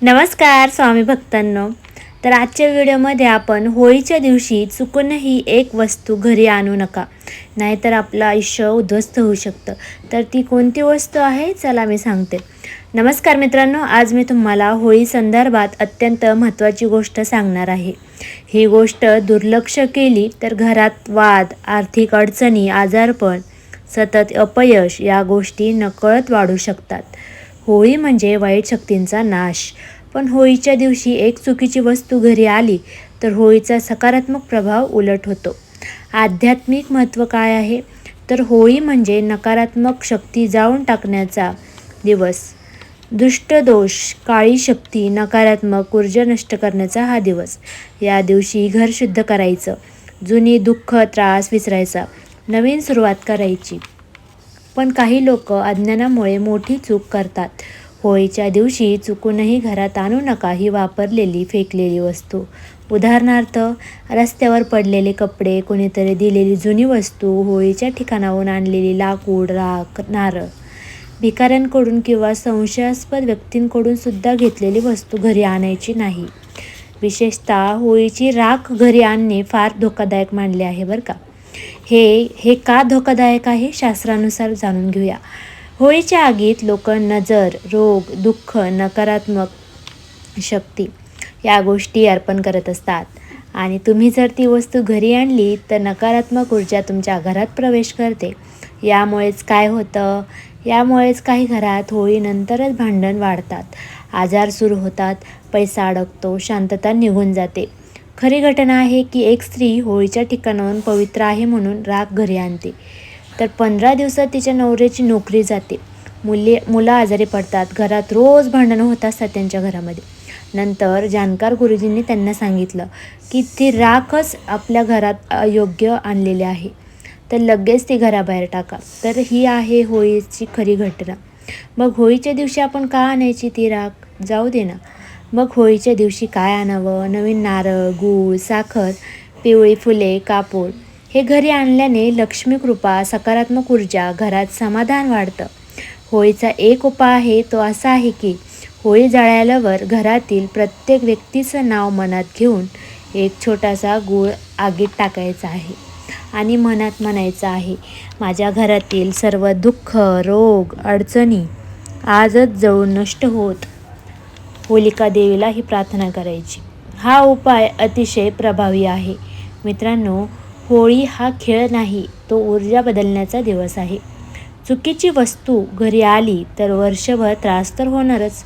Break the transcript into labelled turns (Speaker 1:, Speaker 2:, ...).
Speaker 1: नमस्कार स्वामी भक्तांनो. तर आजच्या व्हिडिओमध्ये आपण होळीच्या दिवशी चुकूनही एक वस्तू घरी आणू नका, नाहीतर आपलं आयुष्य उद्ध्वस्त होऊ शकतं. तर ती कोणती वस्तू आहे चला मी सांगते. नमस्कार मित्रांनो, आज मी तुम्हाला होळी संदर्भात अत्यंत महत्त्वाची गोष्ट सांगणार आहे. ही गोष्ट दुर्लक्ष केली तर घरात वाद, आर्थिक अडचणी, आजारपण, सतत अपयश या गोष्टी नकळत वाढू शकतात. होळी म्हणजे वाईट शक्तींचा नाश. पण होळीच्या दिवशी एक चुकीची वस्तू घरी आली तर होळीचा सकारात्मक प्रभाव उलट होतो. आध्यात्मिक महत्त्व काय आहे? तर होळी म्हणजे नकारात्मक शक्ती जाळून टाकण्याचा दिवस. दुष्ट दोष, काळी शक्ती, नकारात्मक ऊर्जा नष्ट करण्याचा हा दिवस. या दिवशी घर शुद्ध करायचं, जुनी दुःख, त्रास विसरायचा, नवीन सुरुवात करायची. पण काही लोक अज्ञानामुळे मोठी चूक करतात. होळीच्या दिवशी चुकूनही घरात आणू नका ही वापरलेली फेकलेली वस्तू. उदाहरणार्थ, रस्त्यावर पडलेले कपडे, कोणीतरी दिलेली जुनी वस्तू, होळीच्या ठिकाणाहून आणलेली लाकूड, राख, नारळ. भिकाऱ्यांकडून किंवा संशयास्पद व्यक्तींकडून सुद्धा घेतलेली वस्तू घरी आणायची नाही. विशेषतः होळीची राख घरी आणणे फार धोकादायक मानले आहे बरं का. हे का धोकादायक आहे शास्त्रानुसार जाणून घेऊया. होळीच्या आगीत लोक नजर, रोग, दुःख, नकारात्मक शक्ती या गोष्टी अर्पण करत असतात. आणि तुम्ही जर ती वस्तू घरी आणली तर नकारात्मक ऊर्जा तुमच्या घरात प्रवेश करते. यामुळेच काय होतं? यामुळेच काही घरात होळीनंतरच भांडण वाढतात, आजार सुरू होतात, पैसा अडकतो, शांतता निघून जाते. खरी घटना आहे की एक स्त्री होळीच्या ठिकाणाहून पवित्र आहे म्हणून राख घरी आणते, तर 15 दिवसात तिच्या नवऱ्याची नोकरी जाते, मुलं आजारी पडतात, घरात रोज भांडणं होत असतात त्यांच्या घरामध्ये. नंतर जाणकार गुरुजींनी त्यांना सांगितलं की ती राखच आपल्या घरात अयोग्य आणलेली आहे, तर लगेच ती घराबाहेर टाका. तर ही आहे होळीची खरी घटना. मग होळीच्या दिवशी आपण का आणायची ती राख? जाऊ दे ना. मग होळीच्या दिवशी काय आणावं? नवीन नारळ, गूळ, साखर, पिवळी फुले, कापूर. हे घरी आणल्याने लक्ष्मी कृपा, सकारात्मक ऊर्जा, घरात समाधान वाढतं. होळीचा एक उपाय आहे तो असा आहे की होळी जळाल्यावर घरातील प्रत्येक व्यक्तीचं नाव मनात घेऊन एक छोटासा गूळ आगीत टाकायचा आहे आणि मनात म्हणायचं आहे, माझ्या घरातील सर्व दुःख, रोग, अडचणी आजच जळून नष्ट होत. होलिका देवीला ही प्रार्थना करायची. हा उपाय अतिशय प्रभावी आहे. मित्रांनो, होळी हा खेळ नाही, तो ऊर्जा बदलण्याचा दिवस आहे. चुकीची वस्तू घरी आली तर वर्षभर त्रास तर होणारच,